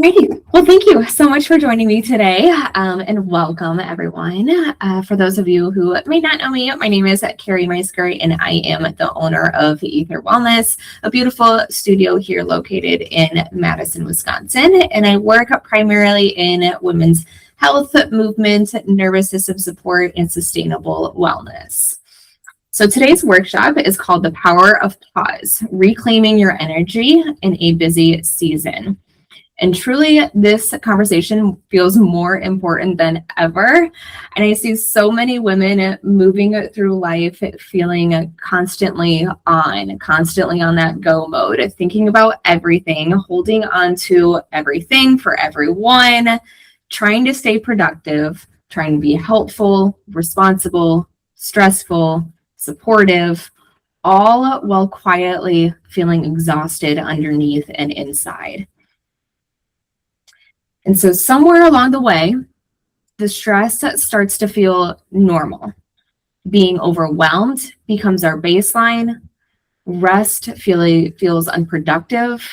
Alrighty. Well, thank you so much for joining me today, and welcome everyone. For those of you who may not know me, my name is Carrie Meisker, and I am the owner of Ether Wellness, a beautiful studio here located in Madison, Wisconsin. And I work primarily in women's health, movement, nervous system support, and sustainable wellness. So today's workshop is called The Power of Pause, Reclaiming Your Energy in a Busy Season. And truly, this conversation feels more important than ever. And I see so many women moving through life feeling constantly on that go mode, thinking about everything, holding on to everything for everyone, trying to stay productive, trying to be helpful, responsible, stressful, supportive, all while quietly feeling exhausted underneath and inside. And so somewhere along the way, the stress starts to feel normal. Being overwhelmed becomes our baseline. Rest feels unproductive.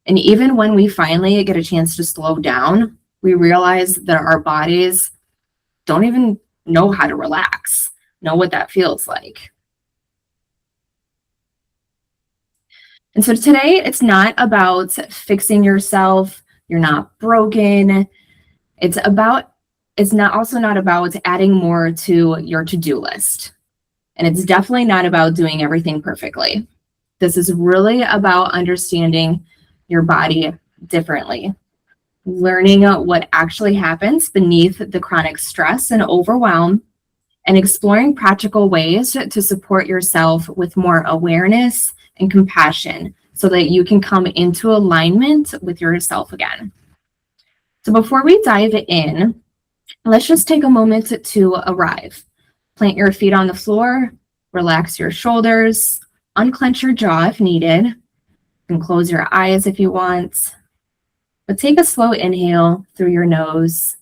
And even when we finally get a chance to slow down, we realize that our bodies don't even know how to relax, know what that feels like. And so today, it's not about fixing yourself. You're not broken. It's not about adding more to your to-do list. And it's definitely not about doing everything perfectly. This is really about understanding your body differently, learning what actually happens beneath the chronic stress and overwhelm, and exploring practical ways to support yourself with more awareness and compassion so that you can come into alignment with yourself again. So before we dive in, let's just take a moment to arrive. Plant your feet on the floor, relax your shoulders, unclench your jaw if needed, and close your eyes if you want. But take a slow inhale through your nose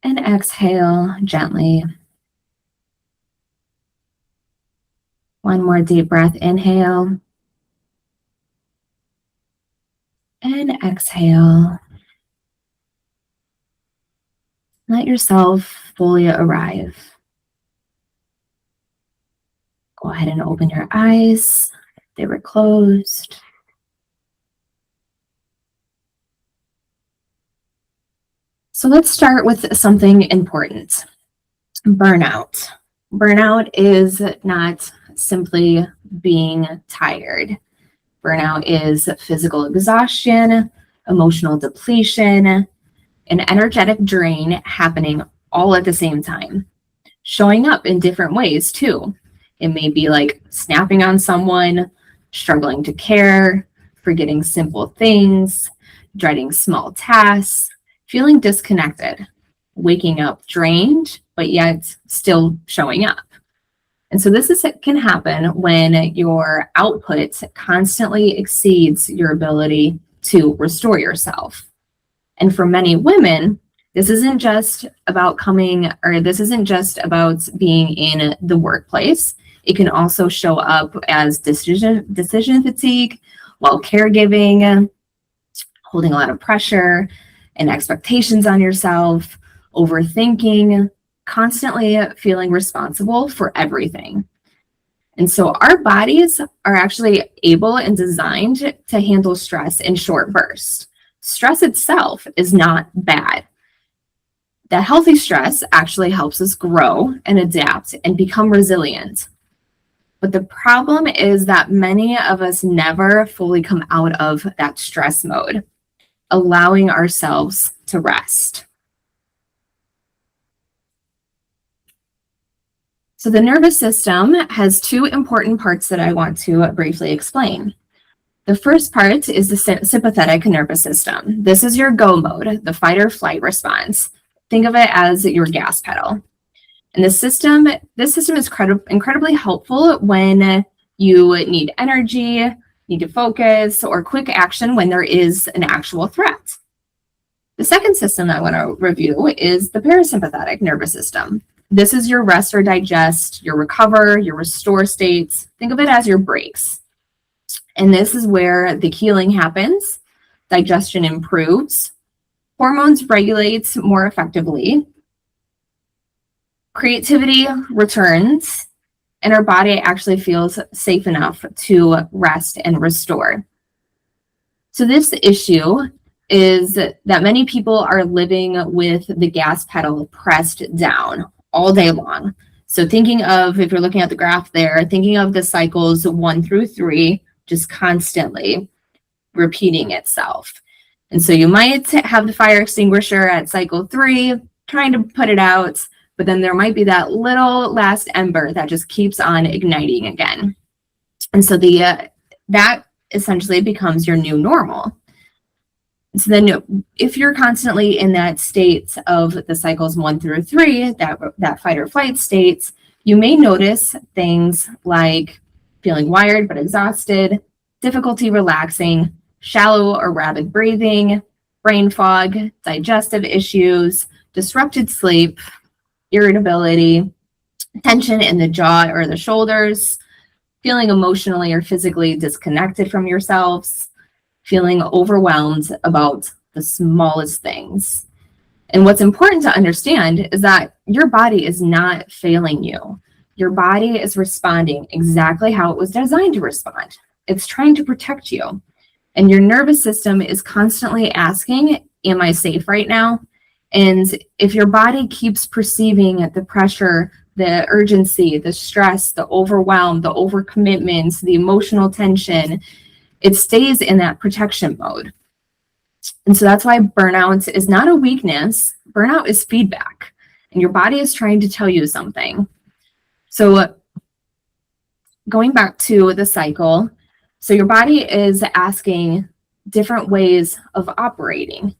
and exhale gently. One more deep breath, inhale. And exhale. Let yourself fully arrive. Go ahead and open your eyes if they were closed. So let's start with something important. Burnout. Burnout is not simply being tired. Burnout is physical exhaustion, emotional depletion, an energetic drain happening all at the same time, showing up in different ways too. It may be like snapping on someone, struggling to care, forgetting simple things, dreading small tasks, feeling disconnected, waking up drained, but yet still showing up. And so can happen when your output constantly exceeds your ability to restore yourself. And for many women, this isn't just about being in the workplace. It can also show up as decision fatigue while caregiving, holding a lot of pressure and expectations on yourself, overthinking, constantly feeling responsible for everything. And so our bodies are actually able and designed to handle stress in short bursts. Stress itself is not bad. The healthy stress actually helps us grow and adapt and become resilient. But the problem is that many of us never fully come out of that stress mode, allowing ourselves to rest. So the nervous system has two important parts that I want to briefly explain. The first part is the sympathetic nervous system. This is your go mode, the fight or flight response. Think of it as your gas pedal. And this system is incredibly helpful when you need energy, need to focus, or quick action when there is an actual threat. The second system I want to review is the parasympathetic nervous system. This is your rest or digest, your recover, your restore states. Think of it as your brakes. And this is where the healing happens. digestion improves, hormones regulate more effectively, creativity returns, and our body actually feels safe enough to rest and restore. So this issue is that many people are living with the gas pedal pressed down all day long. So thinking of, if you're looking at the graph there, thinking of the cycles 1 through 3, just constantly repeating itself. And so you might have the fire extinguisher at cycle 3, trying to put it out, but then there might be that little last ember that just keeps on igniting again. And so that essentially becomes your new normal. So then if you're constantly in that state of the cycles 1 through 3, that fight or flight states, you may notice things like feeling wired but exhausted, difficulty relaxing, shallow or rapid breathing, brain fog, digestive issues, disrupted sleep, irritability, tension in the jaw or the shoulders, feeling emotionally or physically disconnected from yourselves, feeling overwhelmed about the smallest things. And what's important to understand is that your body is not failing you. Your body is responding exactly how it was designed to respond. It's trying to protect you. And your nervous system is constantly asking, am I safe right now? And if your body keeps perceiving the pressure, the urgency, the stress, the overwhelm, the overcommitments, the emotional tension, it stays in that protection mode. And so that's why burnout is not a weakness. Burnout is feedback, and your body is trying to tell you something. So going back to the cycle, so your body is asking different ways of operating,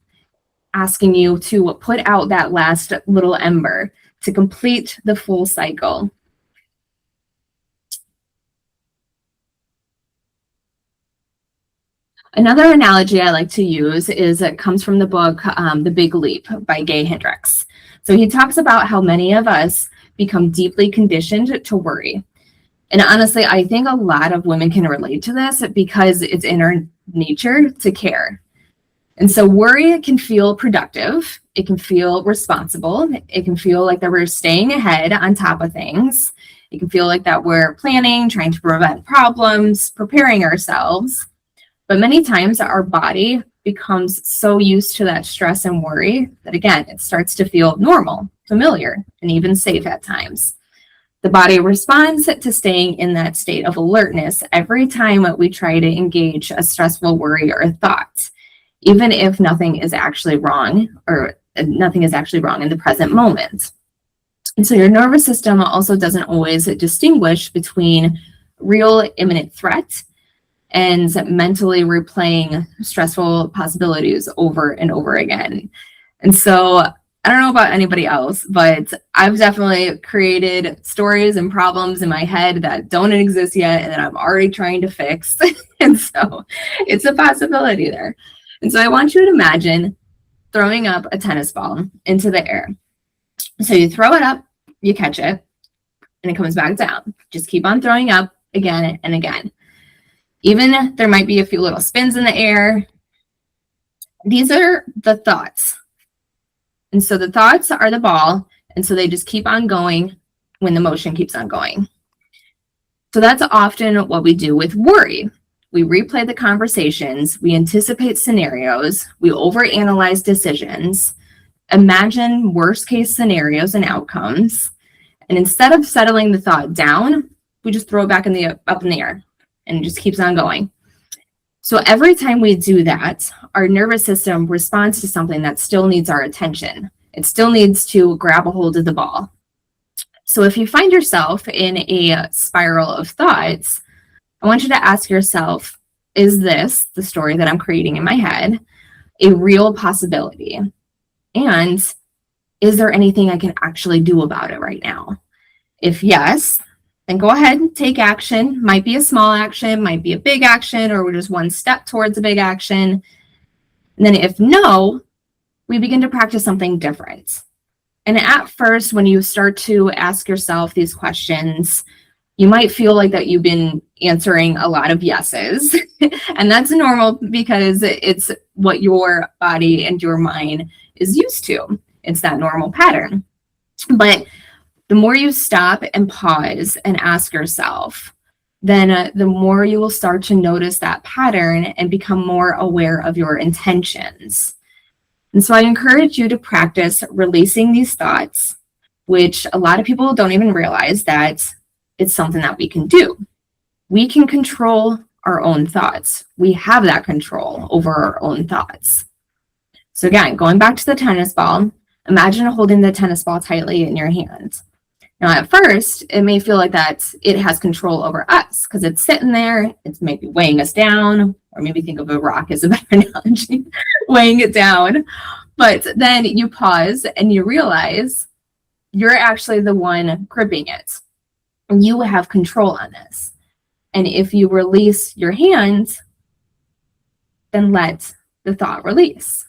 asking you to put out that last little ember to complete the full cycle. Another analogy I like to use is it comes from the book, The Big Leap by Gay Hendricks. So he talks about how many of us become deeply conditioned to worry. And honestly, I think a lot of women can relate to this because it's in our nature to care. And so worry can feel productive. It can feel responsible. It can feel like that we're staying ahead on top of things. It can feel like that we're planning, trying to prevent problems, preparing ourselves. But many times our body becomes so used to that stress and worry that, again, it starts to feel normal, familiar, and even safe at times. The body responds to staying in that state of alertness every time we try to engage a stressful worry or thought, even if nothing is actually wrong or nothing is actually wrong in the present moment. And so your nervous system also doesn't always distinguish between real imminent threat and mentally replaying stressful possibilities over and over again. And so I don't know about anybody else, but I've definitely created stories and problems in my head that don't exist yet and that I'm already trying to fix. And so it's a possibility there. And so I want you to imagine throwing up a tennis ball into the air. So you throw it up, you catch it, and it comes back down. Just keep on throwing up again and again. Even there might be a few little spins in the air. These are the thoughts. And so the thoughts are the ball, and so they just keep on going when the motion keeps on going. So that's often what we do with worry. We replay the conversations, we anticipate scenarios, we overanalyze decisions, imagine worst case scenarios and outcomes, and instead of settling the thought down, we just throw it back up in the air, and it just keeps on going. So every time we do that, our nervous system responds to something that still needs our attention. It still needs to grab a hold of the ball. So if you find yourself in a spiral of thoughts, I want you to ask yourself, is this, the story that I'm creating in my head, a real possibility? And is there anything I can actually do about it right now? If yes, then go ahead and take action. Might be a small action, might be a big action, or we're just one step towards a big action. And then if no, we begin to practice something different. And at first, when you start to ask yourself these questions, you might feel like that you've been answering a lot of yeses. And that's normal because it's what your body and your mind is used to. It's that normal pattern. But the more you stop and pause and ask yourself, then the more you will start to notice that pattern and become more aware of your intentions. And so I encourage you to practice releasing these thoughts, which a lot of people don't even realize that it's something that we can do. We can control our own thoughts. We have that control over our own thoughts. So again, going back to the tennis ball, imagine holding the tennis ball tightly in your hand. Now, at first, it may feel like that it has control over us because it's sitting there, it's maybe weighing us down, or maybe think of a rock as a better analogy, weighing it down. But then you pause and you realize you're actually the one gripping it. You have control on this. And if you release your hand, then let the thought release.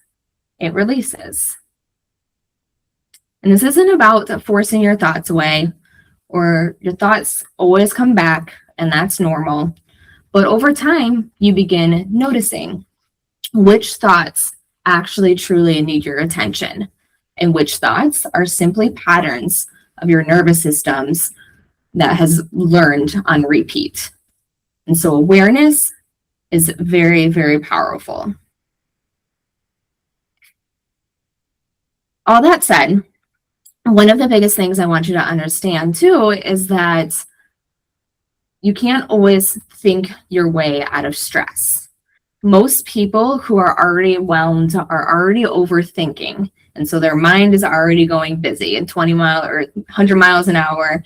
It releases. And this isn't about forcing your thoughts away, or your thoughts always come back, and that's normal. But over time, you begin noticing which thoughts actually truly need your attention, and which thoughts are simply patterns of your nervous systems that has learned on repeat. And so awareness is very, very powerful. All that said, one of the biggest things I want you to understand too is that you can't always think your way out of stress. Most people who are already whelmed are already overthinking. And so their mind is already going busy at 20 miles or 100 miles an hour.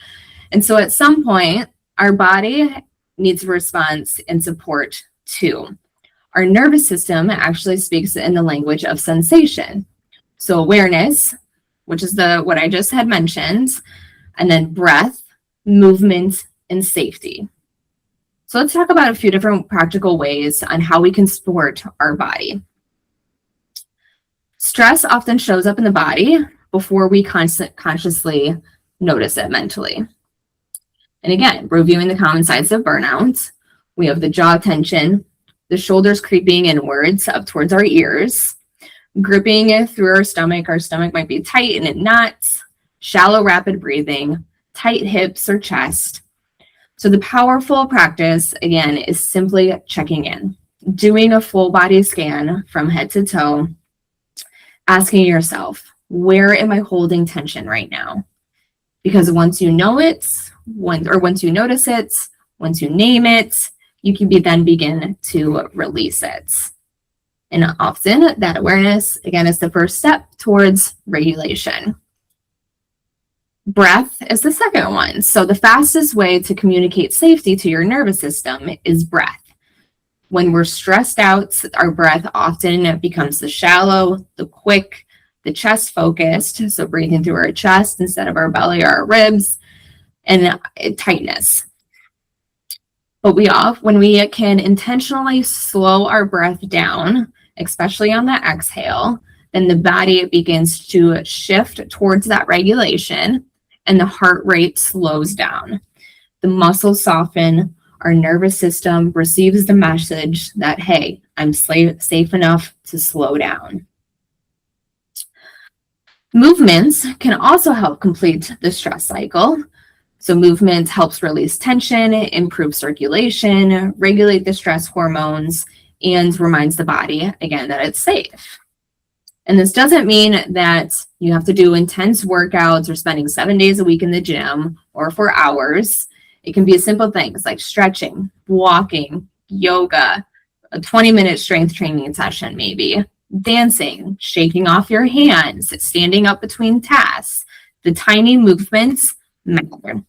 And so at some point, our body needs a response and support too. Our nervous system actually speaks in the language of sensation. So awareness, which is what I just had mentioned, and then breath, movement, and safety. So let's talk about a few different practical ways on how we can support our body. Stress often shows up in the body before we consciously notice it mentally. And again, reviewing the common signs of burnout, we have the jaw tension, the shoulders creeping inwards up towards our ears, gripping through our stomach might be tight and in knots, shallow rapid breathing, tight hips or chest. So the powerful practice, again, is simply checking in, doing a full body scan from head to toe, asking yourself, where am I holding tension right now? Because once you know it, once you notice it, once you name it, you can then begin to release it. And often that awareness, again, is the first step towards regulation. Breath is the second one. So the fastest way to communicate safety to your nervous system is breath. When we're stressed out, our breath often becomes the shallow, the quick, the chest focused. So breathing through our chest instead of our belly or our ribs, and tightness. But when we can intentionally slow our breath down, especially on the exhale, then the body begins to shift towards that regulation and the heart rate slows down. The muscles soften, our nervous system receives the message that, hey, I'm safe enough to slow down. Movements can also help complete the stress cycle. So movement helps release tension, improve circulation, regulate the stress hormones, and reminds the body, again, that it's safe. And this doesn't mean that you have to do intense workouts or spending 7 days a week in the gym or for hours. It can be simple things like stretching, walking, yoga, a 20-minute strength training session maybe, dancing, shaking off your hands, standing up between tasks. The tiny movements matter.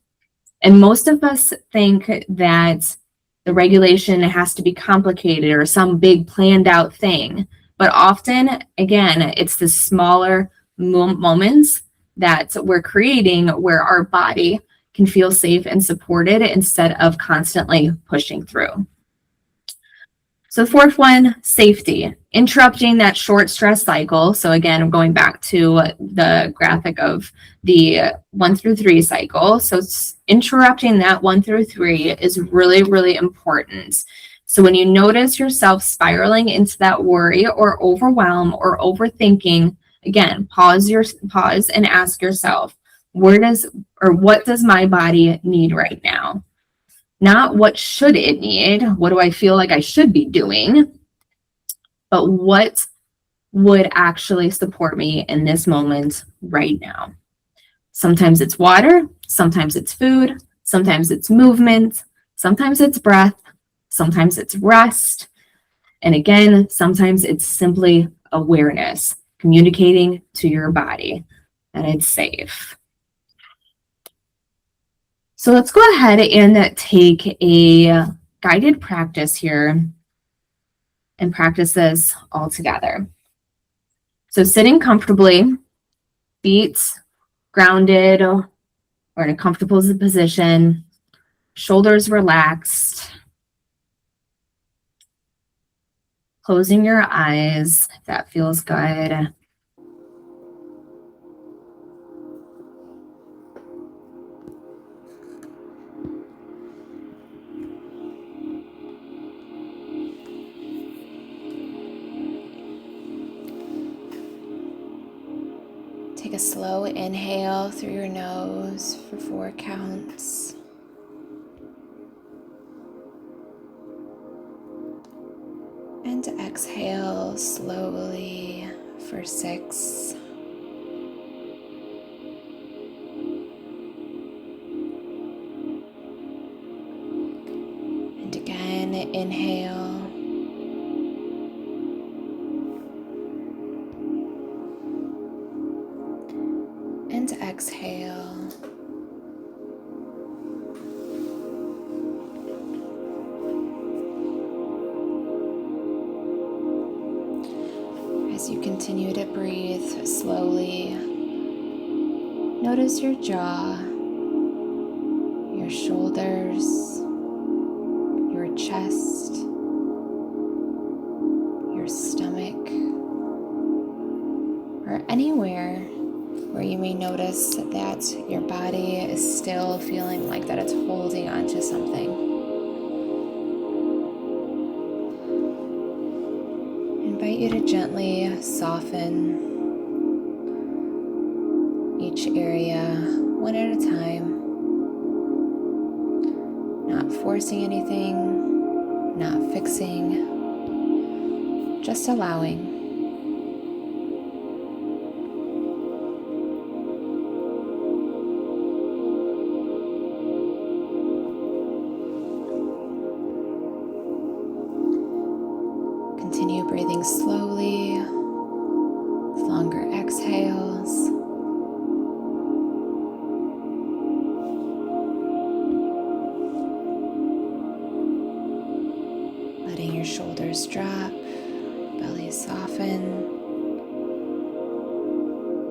And most of us think that the regulation has to be complicated or some big planned out thing. But often, again, it's the smaller moments that we're creating where our body can feel safe and supported instead of constantly pushing through. So the fourth one, safety, interrupting that short stress cycle. So again, I'm going back to the graphic of the 1 through 3 cycle. So interrupting that 1 through 3 is really, really important. So when you notice yourself spiraling into that worry or overwhelm or overthinking, again, pause and ask yourself, what does my body need right now? Not what should it need? What do I feel like I should be doing? But what would actually support me in this moment right now? Sometimes it's water, sometimes it's food, sometimes it's movement, sometimes it's breath, sometimes it's rest. And again, sometimes it's simply awareness, communicating to your body that it's safe. So let's go ahead and take a guided practice here and practice this all together. So sitting comfortably, feet grounded or in a comfortable position, shoulders relaxed, closing your eyes if that feels good. Take a slow inhale through your nose for 4 counts. And exhale slowly for 6. And again, inhale. And exhale. As you continue to breathe slowly, notice your jaw, your shoulders, your chest, your stomach, or anywhere where you may notice that your body is still feeling like that it's holding on to something. I invite you to gently soften each area one at a time, not forcing anything, not fixing, just allowing. Continue breathing slowly, with longer exhales. Letting your shoulders drop, belly soften.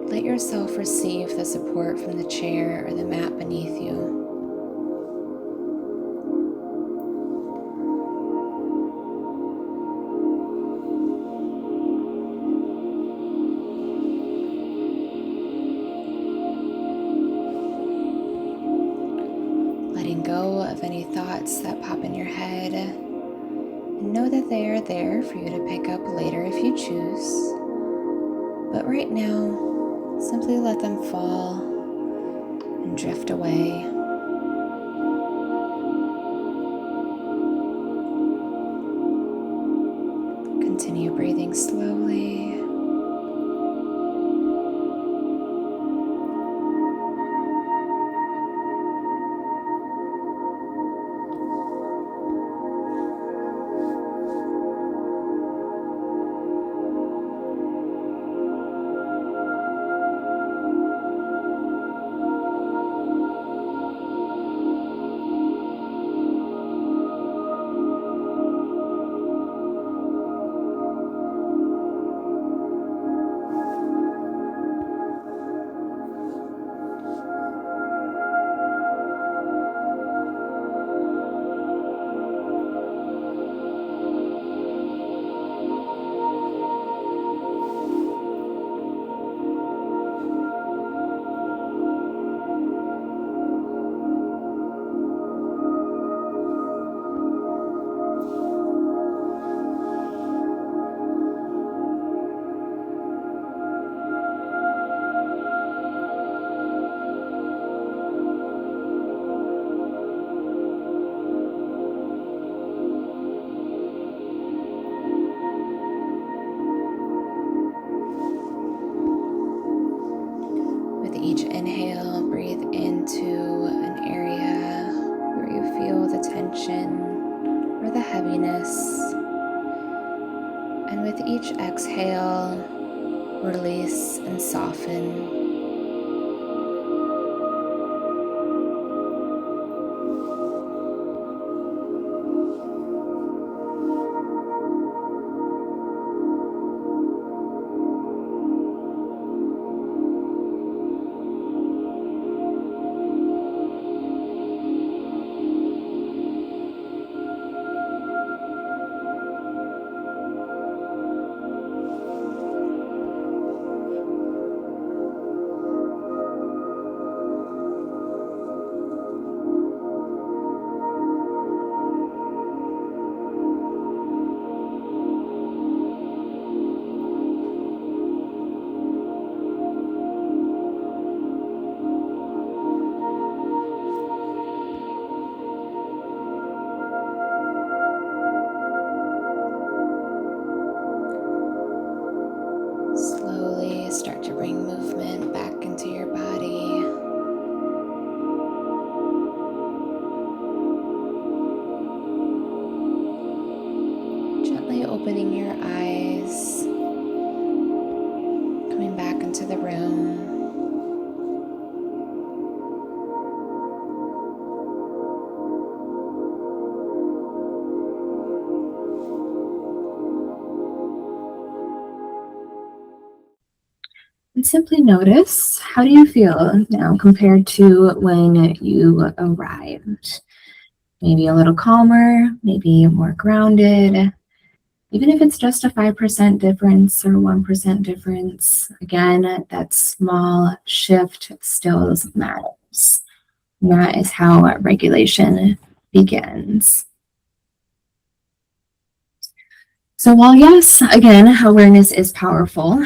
Let yourself receive the support from the chair or the mat beneath you. Letting go of any thoughts that pop in your head. And know that they are there for you to pick up later if you choose. But right now, simply let them fall and drift away. Continue breathing slowly. And with each exhale, release and soften. Slowly start to bring movement back into your body. Gently opening your eyes, coming back into the room. And simply notice, how do you feel now compared to when you arrived? Maybe a little calmer, maybe more grounded. Even if it's just a 5% difference or 1% difference, again, that small shift still matters. And that is how regulation begins. So while yes, again, awareness is powerful,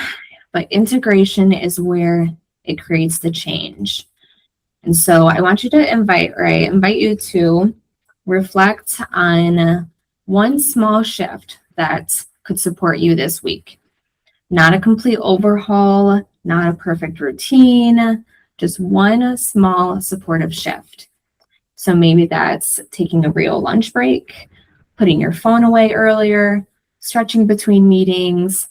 but integration is where it creates the change. And so I want you to invite you to reflect on one small shift that could support you this week. Not a complete overhaul, not a perfect routine, just one small supportive shift. So maybe that's taking a real lunch break, putting your phone away earlier, stretching between meetings,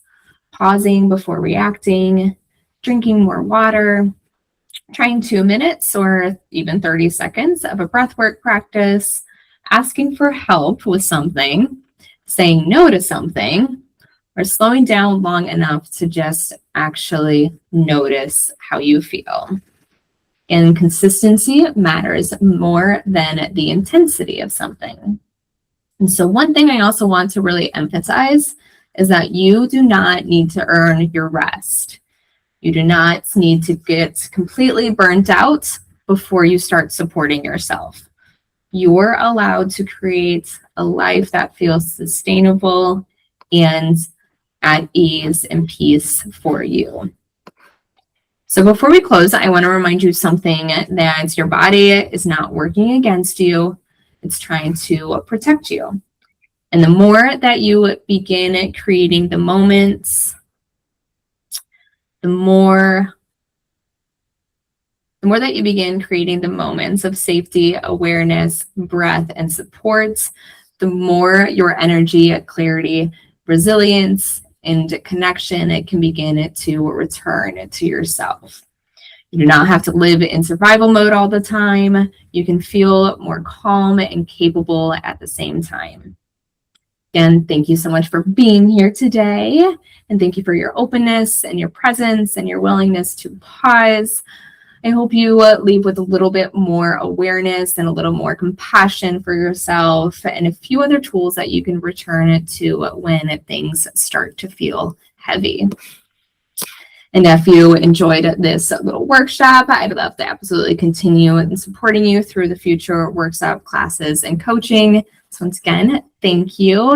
pausing before reacting, drinking more water, trying 2 minutes or even 30 seconds of a breathwork practice, asking for help with something, saying no to something, or slowing down long enough to just actually notice how you feel. And consistency matters more than the intensity of something. And so one thing I also want to really emphasize is that you do not need to earn your rest. You do not need to get completely burnt out before you start supporting yourself. You're allowed to create a life that feels sustainable and at ease and peace for you. So before we close, I want to remind you something, that your body is not working against you. It's trying to protect you. And the more that you begin creating the moments, the more that you begin creating the moments of safety, awareness, breath, and support, the more your energy, clarity, resilience, and connection it can begin to return to yourself. You do not have to live in survival mode all the time. You can feel more calm and capable at the same time. Again, thank you so much for being here today. And thank you for your openness and your presence and your willingness to pause. I hope you leave with a little bit more awareness and a little more compassion for yourself and a few other tools that you can return to when things start to feel heavy. And if you enjoyed this little workshop, I'd love to absolutely continue in supporting you through the future workshop classes and coaching. So once again, thank you.